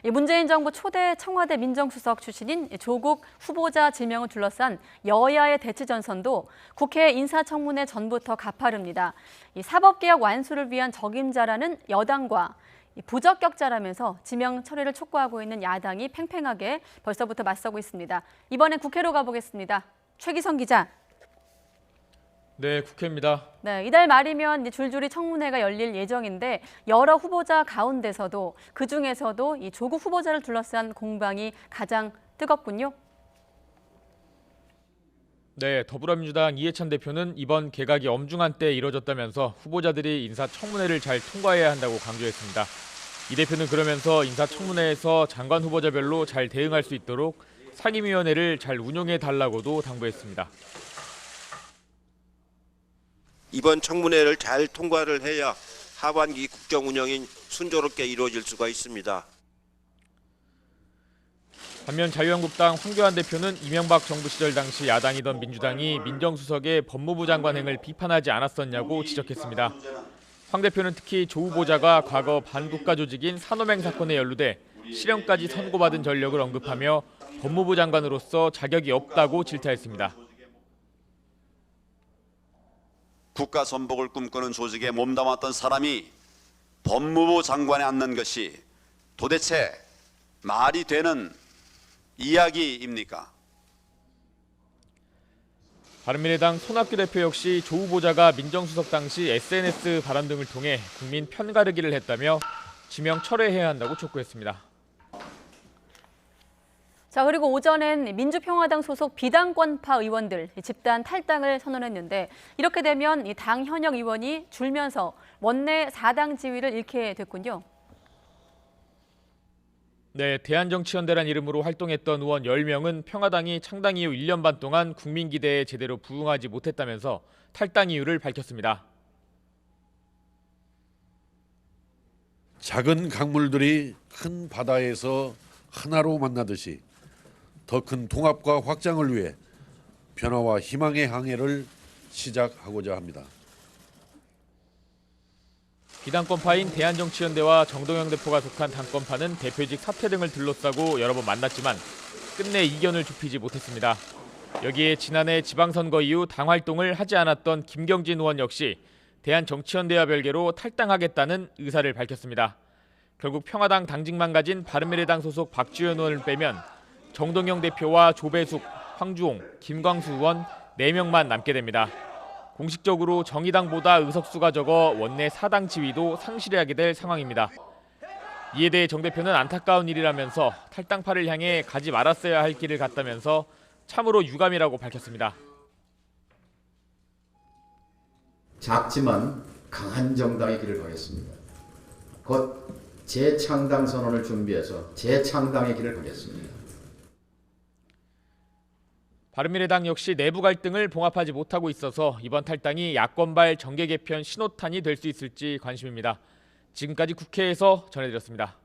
이 문재인 정부 초대 청와대 민정수석 출신인 조국 후보자 지명을 둘러싼 여야의 대치 전선도 국회 인사청문회 전부터 가파릅니다. 이 사법개혁 완수를 위한 적임자라는 여당과 부적격자라면서 지명 처리를 촉구하고 있는 야당이 팽팽하게 벌써부터 맞서고 있습니다. 이번엔 국회로 가보겠습니다. 최기성 기자. 네, 국회입니다. 네, 이달 말이면 줄줄이 청문회가 열릴 예정인데 여러 후보자 가운데서도 그중에서도 이 조국 후보자를 둘러싼 공방이 가장 뜨겁군요. 네, 더불어민주당 이해찬 대표는 이번 개각이 엄중한 때에 이뤄졌다면서 후보자들이 인사청문회를 잘 통과해야 한다고 강조했습니다. 이 대표는 그러면서 인사청문회에서 장관 후보자별로 잘 대응할 수 있도록 상임위원회를 잘 운영해 달라고도 당부했습니다. 이번 청문회를 잘 통과를 해야 하반기 국정 운영이 순조롭게 이루어질 수가 있습니다. 반면 자유한국당 황교안 대표는 이명박 정부 시절 당시 야당이던 민주당이 민정수석의 법무부 장관행을 비판하지 않았었냐고 지적했습니다. 황 대표는 특히 조 후보자가 과거 반국가 조직인 산호맹 사건에 연루돼 실형까지 선고받은 전력을 언급하며 법무부 장관으로서 자격이 없다고 질타했습니다. 국가 선복을 꿈꾸는 조직에 몸담았던 사람이 법무부 장관에 앉는 것이 도대체 말이 되는 이야기입니까? 바른미래당 손학규 대표 역시 조 후보자가 민정수석 당시 SNS 발언 등을 통해 국민 편가르기를 했다며 지명 철회해야 한다고 촉구했습니다. 자, 그리고 오전엔 민주평화당 소속 비당권파 의원들 집단 탈당을 선언했는데 이렇게 되면 당 현역 의원이 줄면서 원내 4당 지위를 잃게 됐군요. 네, 대한정치연대란 이름으로 활동했던 의원 10명은 평화당이 창당 이후 1년 반 동안 국민 기대에 제대로 부응하지 못했다면서 탈당 이유를 밝혔습니다. 작은 강물들이 큰 바다에서 하나로 만나듯이 더 큰 통합과 확장을 위해 변화와 희망의 항해를 시작하고자 합니다. 비당권파인 대한정치연대와 정동영 대표가 속한 당권파는 대표직 사퇴 등을 둘러싸고 여러 번 만났지만 끝내 이견을 좁히지 못했습니다. 여기에 지난해 지방선거 이후 당 활동을 하지 않았던 김경진 의원 역시 대한정치연대와 별개로 탈당하겠다는 의사를 밝혔습니다. 결국 평화당 당직만 가진 바른미래당 소속 박지원 의원을 빼면 정동영 대표와 조배숙, 황주홍, 김광수 의원 4명만 남게 됩니다. 공식적으로 정의당보다 의석수가 적어 원내 4당 지위도 상실하게 될 상황입니다. 이에 대해 정 대표는 안타까운 일이라면서 탈당파를 향해 가지 말았어야 할 길을 갔다면서 참으로 유감이라고 밝혔습니다. 작지만 강한 정당의 길을 가겠습니다. 곧 재창당 선언을 준비해서 재창당의 길을 가겠습니다. 바른미래당 역시 내부 갈등을 봉합하지 못하고 있어서 이번 탈당이 야권발 정계 개편 신호탄이 될 수 있을지 관심입니다. 지금까지 국회에서 전해드렸습니다.